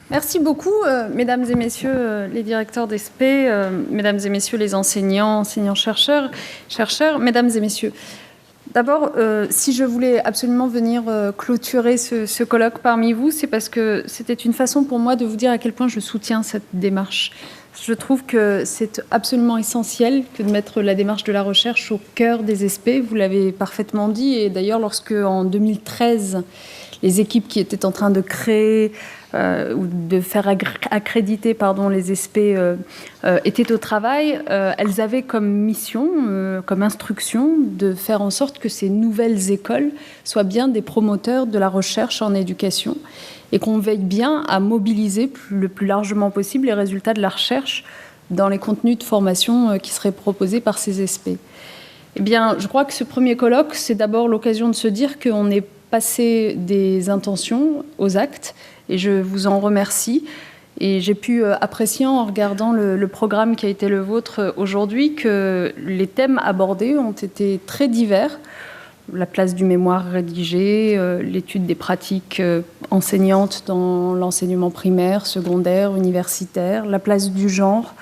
Merci beaucoup, mesdames et messieurs les directeurs d'ESPE, mesdames et messieurs les enseignants, enseignants-chercheurs, mesdames et messieurs. D'abord, si je voulais absolument venir clôturer ce colloque parmi vous, c'est parce que c'était une façon pour moi de vous dire à quel point je soutiens cette démarche. Je trouve que c'est absolument essentiel que de mettre la démarche de la recherche au cœur des ESPE. Vous l'avez parfaitement dit. Et d'ailleurs, lorsque en 2013, les équipes qui étaient en train de créer ou de faire accréditer les ESPE étaient au travail, elles avaient comme mission, comme instruction, de faire en sorte que ces nouvelles écoles soient bien des promoteurs de la recherche en éducation et qu'on veille bien à mobiliser le plus largement possible les résultats de la recherche dans les contenus de formation qui seraient proposés par ces ESPE. Eh bien, je crois que ce premier colloque, c'est d'abord l'occasion de se dire qu'on est passé des intentions aux actes, et je vous en remercie. Et j'ai pu apprécier en regardant le programme qui a été le vôtre aujourd'hui que les thèmes abordés ont été très divers. La place du mémoire rédigé, l'étude des pratiques enseignantes dans l'enseignement primaire, secondaire, universitaire, la place du genre,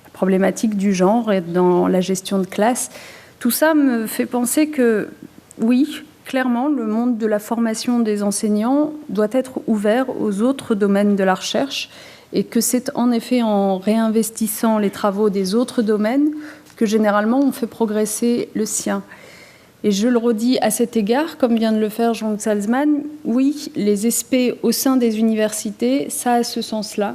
la problématique du genre et dans la gestion de classe. Tout ça me fait penser que, oui, clairement, le monde de la formation des enseignants doit être ouvert aux autres domaines de la recherche et que c'est en effet en réinvestissant les travaux des autres domaines que généralement on fait progresser le sien. Et je le redis à cet égard, comme vient de le faire Jean Salzman, oui, les ESPE au sein des universités, ça a ce sens-là.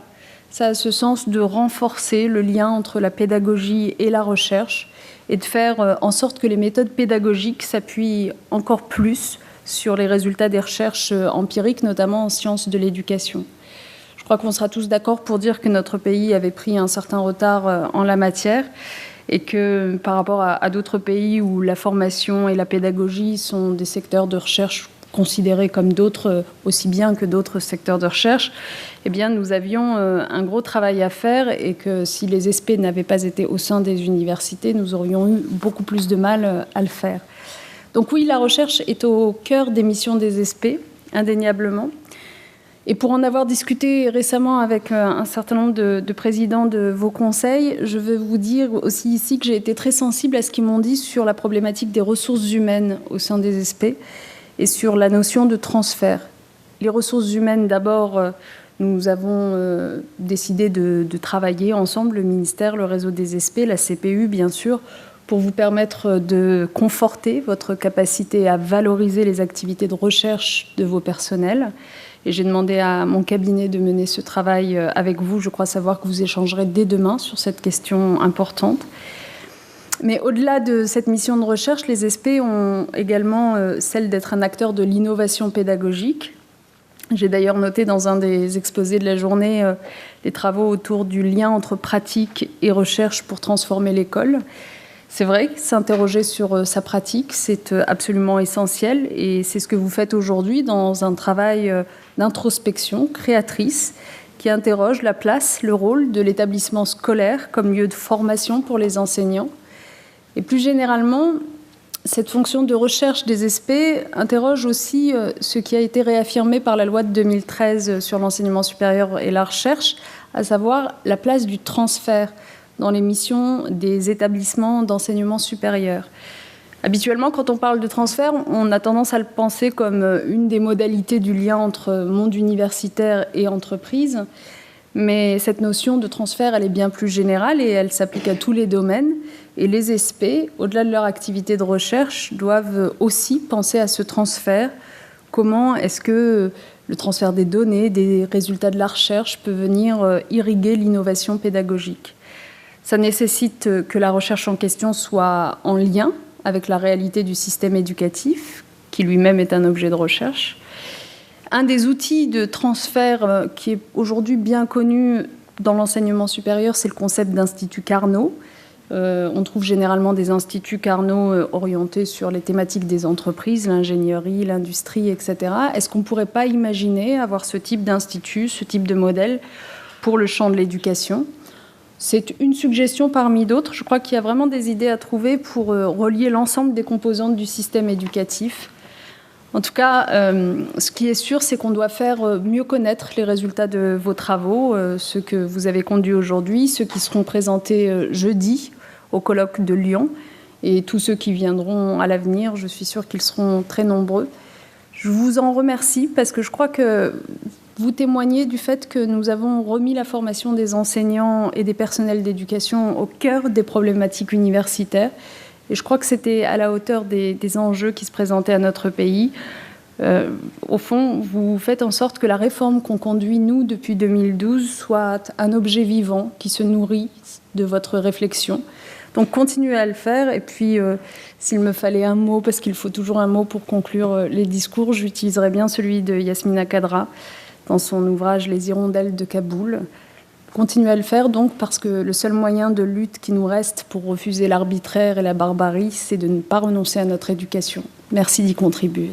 Ça a ce sens de renforcer le lien entre la pédagogie et la recherche et de faire en sorte que les méthodes pédagogiques s'appuient encore plus sur les résultats des recherches empiriques, notamment en sciences de l'éducation. Je crois qu'on sera tous d'accord pour dire que notre pays avait pris un certain retard en la matière et que par rapport à d'autres pays où la formation et la pédagogie sont des secteurs de recherche considérés comme d'autres, aussi bien que d'autres secteurs de recherche, eh bien, nous avions un gros travail à faire et que si les ESPE n'avaient pas été au sein des universités, nous aurions eu beaucoup plus de mal à le faire. Donc oui, la recherche est au cœur des missions des ESPE, indéniablement. Et pour en avoir discuté récemment avec un certain nombre de présidents de vos conseils, je veux vous dire aussi ici que j'ai été très sensible à ce qu'ils m'ont dit sur la problématique des ressources humaines au sein des ESPE et sur la notion de transfert. Les ressources humaines, d'abord, nous avons décidé de travailler ensemble, le ministère, le réseau des ESPE, la CPU, bien sûr, pour vous permettre de conforter votre capacité à valoriser les activités de recherche de vos personnels. Et j'ai demandé à mon cabinet de mener ce travail avec vous. Je crois savoir que vous échangerez dès demain sur cette question importante. Mais au-delà de cette mission de recherche, les ESPE ont également celle d'être un acteur de l'innovation pédagogique. J'ai d'ailleurs noté dans un des exposés de la journée les travaux autour du lien entre pratique et recherche pour transformer l'école. C'est vrai, s'interroger sur sa pratique, c'est absolument essentiel et c'est ce que vous faites aujourd'hui dans un travail d'introspection créatrice qui interroge la place, le rôle de l'établissement scolaire comme lieu de formation pour les enseignants. Et plus généralement, cette fonction de recherche des ESPE interroge aussi ce qui a été réaffirmé par la loi de 2013 sur l'enseignement supérieur et la recherche, à savoir la place du transfert dans les missions des établissements d'enseignement supérieur. Habituellement, quand on parle de transfert, on a tendance à le penser comme une des modalités du lien entre monde universitaire et entreprise. Mais cette notion de transfert, elle est bien plus générale et elle s'applique à tous les domaines. Et les ESPE, au-delà de leur activité de recherche, doivent aussi penser à ce transfert. Comment est-ce que le transfert des données, des résultats de la recherche peut venir irriguer l'innovation pédagogique ? Ça nécessite que la recherche en question soit en lien avec la réalité du système éducatif, qui lui-même est un objet de recherche. Un des outils de transfert qui est aujourd'hui bien connu dans l'enseignement supérieur, c'est le concept d'institut Carnot. On trouve généralement des instituts Carnot orientés sur les thématiques des entreprises, l'ingénierie, l'industrie, etc. Est-ce qu'on ne pourrait pas imaginer avoir ce type d'institut, ce type de modèle pour le champ de l'éducation ? C'est une suggestion parmi d'autres. Je crois qu'il y a vraiment des idées à trouver pour relier l'ensemble des composantes du système éducatif. En tout cas, ce qui est sûr, c'est qu'on doit faire mieux connaître les résultats de vos travaux, ceux que vous avez conduits aujourd'hui, ceux qui seront présentés jeudi au colloque de Lyon, et tous ceux qui viendront à l'avenir. Je suis sûre qu'ils seront très nombreux. Je vous en remercie parce que je crois que vous témoignez du fait que nous avons remis la formation des enseignants et des personnels d'éducation au cœur des problématiques universitaires. Et je crois que c'était à la hauteur des enjeux qui se présentaient à notre pays. Au fond, vous faites en sorte que la réforme qu'on conduit, nous, depuis 2012, soit un objet vivant qui se nourrit de votre réflexion. Donc, continuez à le faire. Et puis, s'il me fallait un mot, parce qu'il faut toujours un mot pour conclure les discours, j'utiliserais bien celui de Yasmina Khadra dans son ouvrage « Les hirondelles de Kaboul ». Continuez à le faire, donc, parce que le seul moyen de lutte qui nous reste pour refuser l'arbitraire et la barbarie, c'est de ne pas renoncer à notre éducation. Merci d'y contribuer.